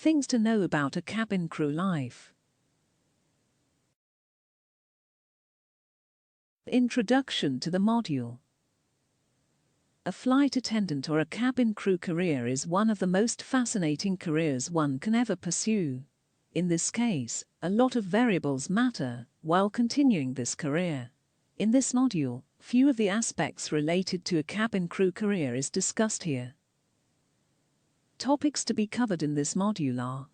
Things to know about a cabin crew life. Introduction to the module. A flight attendant or a cabin crew career is one of the most fascinating careers one can ever pursue. In this case, a lot of variables matter while continuing this career. In this module, few of the aspects related to a cabin crew career is discussed here. Topics to be covered in this module are: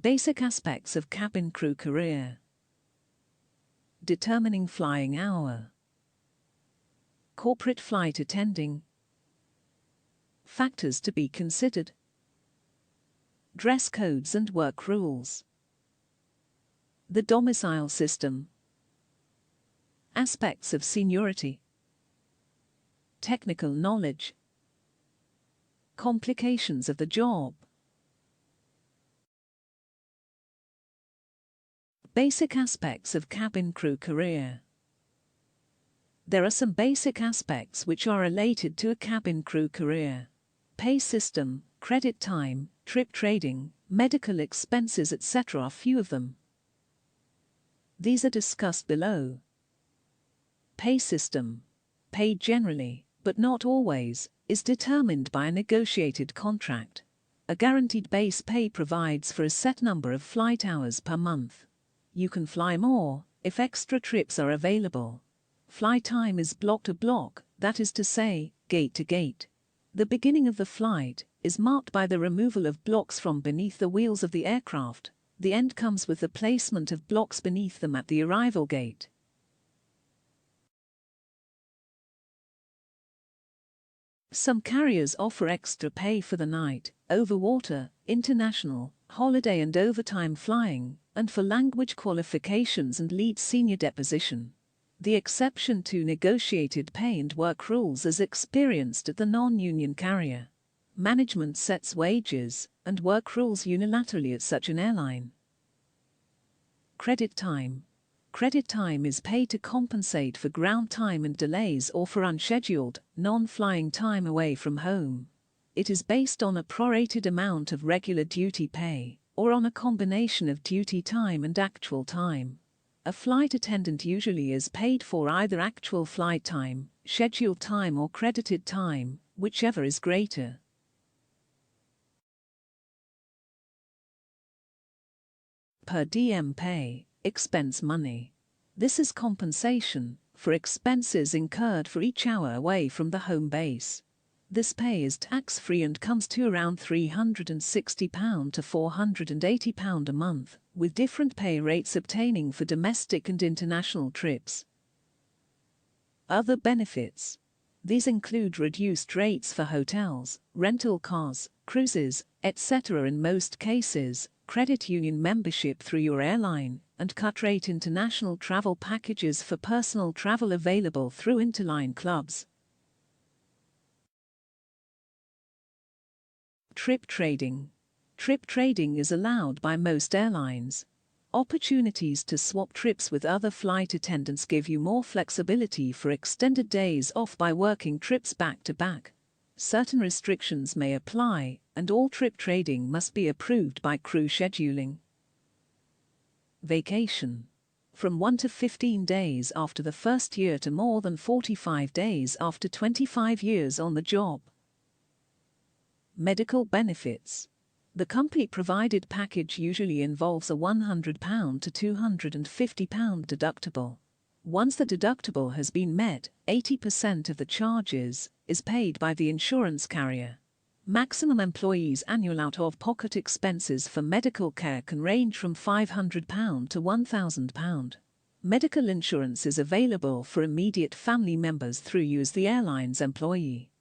basic aspects of cabin crew career, determining flying hour, corporate flight attending, factors to be considered, dress codes and work rules, the domicile system, aspects of seniority, technical knowledge, complications of the job. Basic aspects of cabin crew career. There are some basic aspects which are related to a cabin crew career: pay system, credit time, trip trading, medical expenses, etc. are few of them. These are discussed below. Pay system. Pay generally, but not always, is determined by a negotiated contract. A guaranteed base pay provides for a set number of flight hours per month. You can fly more if extra trips are available. Fly time is block to block, that is to say, gate to gate. The beginning of the flight is marked by the removal of blocks from beneath the wheels of the aircraft. The end comes with the placement of blocks beneath them at the arrival gate. Some carriers offer extra pay for the night, over water, international, holiday and overtime flying, and for language qualifications and lead senior deposition. The exception to negotiated pay and work rules is experienced at the non-union carrier. Management sets wages and work rules unilaterally at such an airline. Credit time. Credit time is paid to compensate for ground time and delays or for unscheduled, non-flying time away from home. It is based on a prorated amount of regular duty pay, or on a combination of duty time and actual time. A flight attendant usually is paid for either actual flight time, scheduled time or credited time, whichever is greater. Per diem pay. Expense money. This is compensation for expenses incurred for each hour away from the home base. This pay is tax-free and comes to around £360 to £480 a month, with different pay rates obtaining for domestic and international trips. Other benefits. These include reduced rates for hotels, rental cars, cruises, etc. in most cases, credit union membership through your airline, and cut-rate international travel packages for personal travel available through interline clubs. Trip trading. Trip trading is allowed by most airlines. Opportunities to swap trips with other flight attendants give you more flexibility for extended days off by working trips back to back. Certain restrictions may apply, and all trip trading must be approved by crew scheduling. Vacation. From 1 to 15 days after the first year to more than 45 days after 25 years on the job. Medical benefits. The company-provided package usually involves a £100 to £250 deductible. Once the deductible has been met, 80% of the charges is paid by the insurance carrier. Maximum employees' annual out-of-pocket expenses for medical care can range from £500 to £1,000. Medical insurance is available for immediate family members through you as the airline's employee.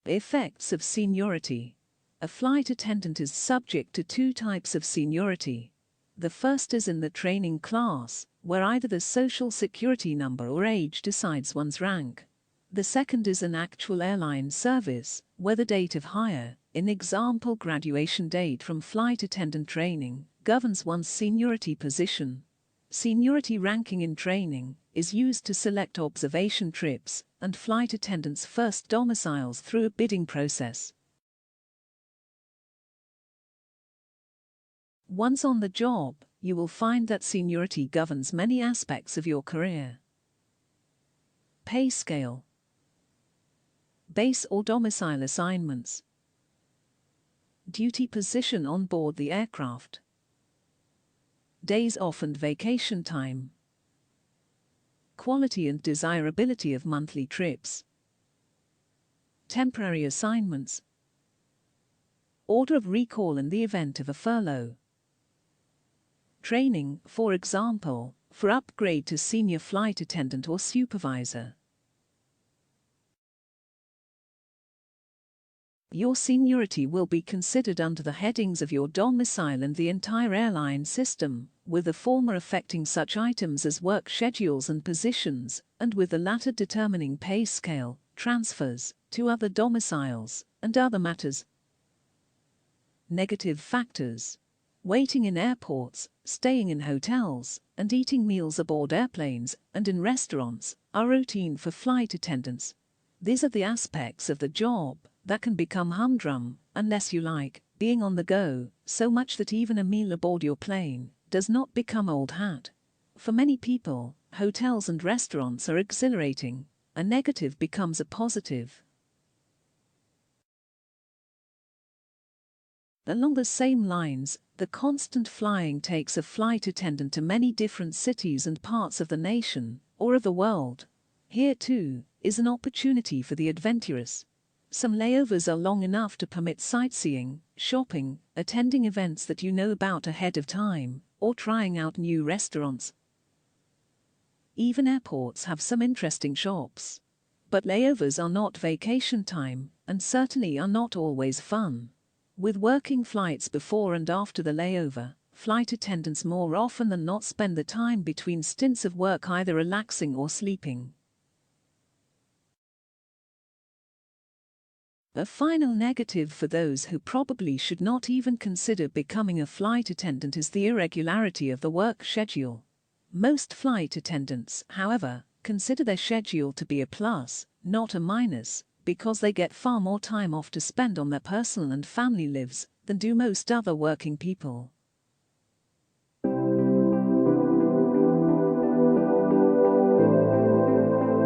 Effects of seniority. A flight attendant is subject to two types of seniority. The first is in the training class, where either the social security number or age decides one's rank. The second is an actual airline service, where the date of hire, in example graduation date from flight attendant training, governs one's seniority position. Seniority ranking in training is used to select observation trips, and flight attendants' first domiciles through a bidding process. Once on the job, you will find that seniority governs many aspects of your career. Pay scale. Base or domicile assignments. Duty position on board the aircraft. Days off and vacation time. Quality and desirability of monthly trips. Temporary assignments. Order of recall in the event of a furlough. Training, for example, for upgrade to senior flight attendant or supervisor. Your seniority will be considered under the headings of your domicile and the entire airline system, with the former affecting such items as work schedules and positions, and with the latter determining pay scale, transfers to other domiciles, and other matters. Negative factors. Waiting in airports, staying in hotels, and eating meals aboard airplanes and in restaurants are routine for flight attendants. These are the aspects of the job that can become humdrum unless you like being on the go so much that even a meal aboard your plane does not become old hat. For many people, hotels and restaurants are exhilarating. A negative becomes a positive. Along the same lines, the constant flying takes a flight attendant to many different cities and parts of the nation, or of the world. Here, too, is an opportunity for the adventurous. Some layovers are long enough to permit sightseeing, shopping, attending events that you know about ahead of time, or trying out new restaurants. Even airports have some interesting shops. But layovers are not vacation time, and certainly are not always fun. With working flights before and after the layover, flight attendants more often than not spend the time between stints of work either relaxing or sleeping. A final negative for those who probably should not even consider becoming a flight attendant is the irregularity of the work schedule. Most flight attendants, however, consider their schedule to be a plus, not a minus, because they get far more time off to spend on their personal and family lives than do most other working people.